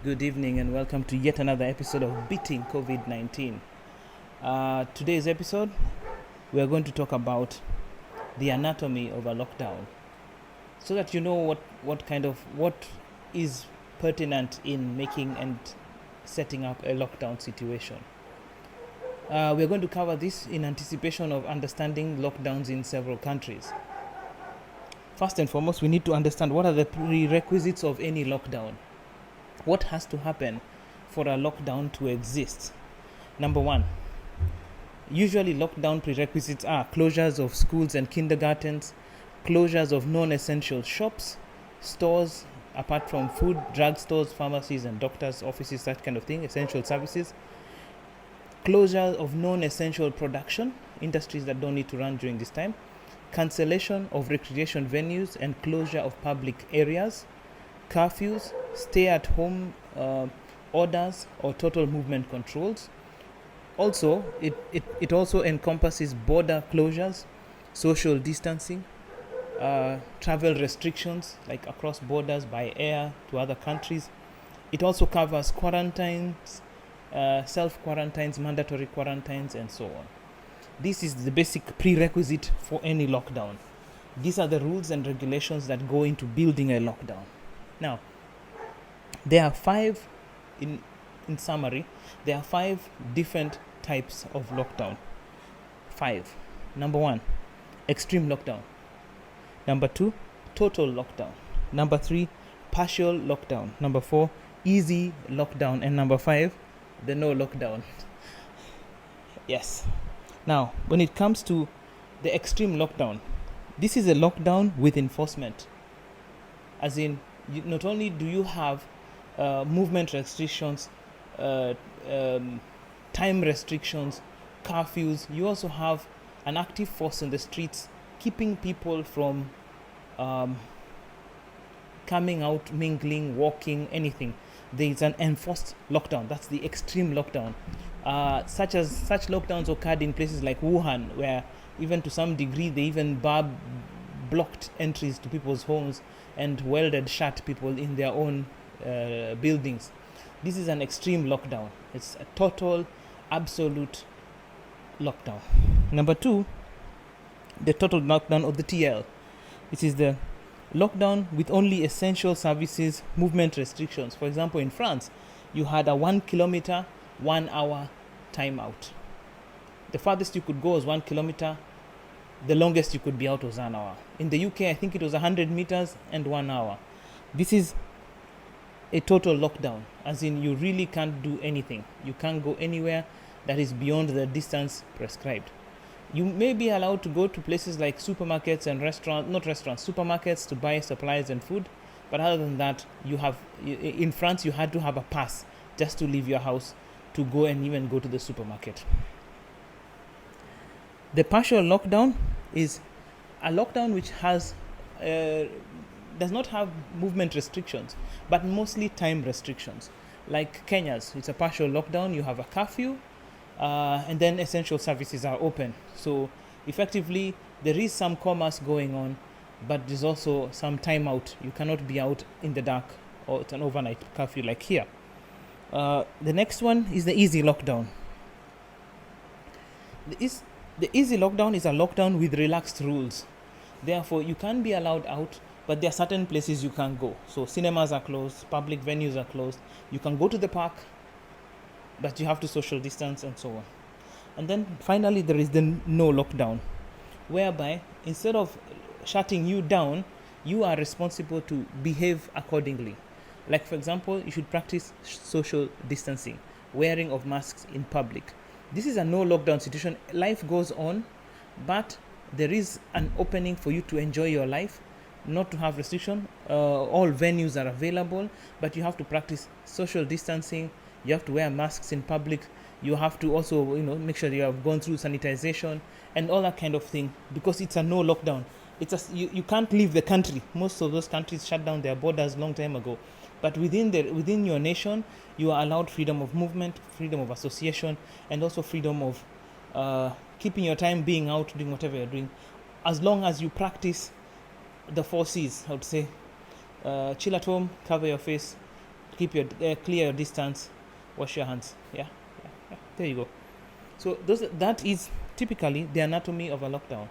good evening, and welcome to yet another episode of Beating COVID-19. Today's episode, we are going to talk about the anatomy of a lockdown, so that you know what is pertinent in making and setting up a lockdown situation. We are going to cover this in anticipation of understanding lockdowns in several countries. First and foremost, we need to understand what are the prerequisites of any lockdown. What has to happen for a lockdown to exist? Number one, usually lockdown prerequisites are closures of schools and kindergartens, closures of non-essential shops, stores, apart from food, drug stores, pharmacies and doctors' offices, that kind of thing, essential services, closure of non-essential production, industries that don't need to run during this time, cancellation of recreation venues and closure of public areas, curfews, stay-at-home orders or total movement controls. Also, it also encompasses border closures, social distancing, travel restrictions like across borders by air to other countries. It also covers quarantines, self-quarantines, mandatory quarantines, and so on. This is the basic prerequisite for any lockdown. These are the rules and regulations that go into building a lockdown. Now, there are five, in summary, there are five different types of lockdown. Five. Number one, extreme lockdown. Number two, total lockdown. Number three, partial lockdown. Number four, easy lockdown. And number five, the no lockdown. Yes. Now, when it comes to the extreme lockdown, this is a lockdown with enforcement. As in, not only do you have movement restrictions, time restrictions, curfews, you also have an active force in the streets keeping people from coming out, mingling, walking, anything. There is an enforced lockdown. That's the extreme lockdown. Such lockdowns occurred in places like Wuhan, where even to some degree they even blocked entries to people's homes and welded shut people in their own buildings. This is an extreme lockdown. It's a total, absolute lockdown. Number two, the total lockdown of the TL. This is the lockdown with only essential services, movement restrictions. For example, in France, you had a 1 kilometer, 1 hour timeout. The farthest you could go was 1 kilometer. The longest you could be out was an hour. In the UK, I think it was 100 meters and 1 hour. This is a total lockdown, as in you really can't do anything. You can't go anywhere that is beyond the distance prescribed. You may be allowed to go to places like supermarkets and supermarkets to buy supplies and food. But other than that, in France, you had to have a pass just to leave your house to go and even go to the supermarket. The partial lockdown is a lockdown which does not have movement restrictions, but mostly time restrictions. Like Kenya's, it's a partial lockdown. You have a curfew, and then essential services are open. So effectively, there is some commerce going on, but there's also some time out. You cannot be out in the dark, or it's an overnight curfew like here. The next one is the easy lockdown. The easy lockdown is a lockdown with relaxed rules. Therefore, you can be allowed out, but there are certain places you can't go. So cinemas are closed, public venues are closed. You can go to the park, but you have to social distance and so on. And then finally, there is the no lockdown, whereby instead of shutting you down, you are responsible to behave accordingly. Like, for example, you should practice social distancing, wearing of masks in public. This is a no lockdown situation. Life goes on, but there is an opening for you to enjoy your life, not to have restriction. All venues are available, but you have to practice social distancing. You have to wear masks in public. You have to also, make sure you have gone through sanitization and all that kind of thing, because it's a no lockdown. You can't leave the country. Most of those countries shut down their borders long time ago. But within your nation, you are allowed freedom of movement, freedom of association, and also freedom of keeping your time, being out, doing whatever you're doing, as long as you practice the 4 C's, I would say. Chill at home, cover your face, keep your clear your distance, wash your hands. Yeah. There you go. So that is typically the anatomy of a lockdown.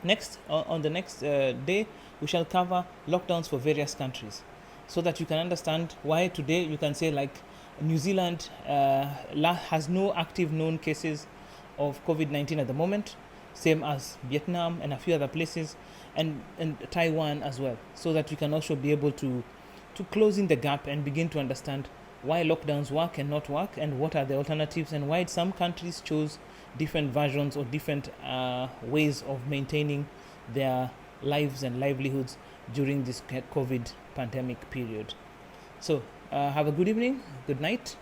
Next, on the next day, we shall cover lockdowns for various countries, so that you can understand why today you can say like New Zealand has no active known cases of COVID-19 at the moment, same as Vietnam and a few other places, and Taiwan as well, so that you can also be able to close in the gap and begin to understand why lockdowns work and not work, and what are the alternatives, and why some countries chose different versions or different ways of maintaining their lives and livelihoods during this COVID pandemic period. So have a good evening, good night.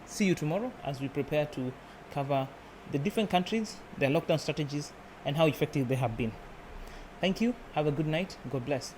See you tomorrow as we prepare to cover the different countries, their lockdown strategies, and how effective they have been. Thank you. Have a good night. God bless.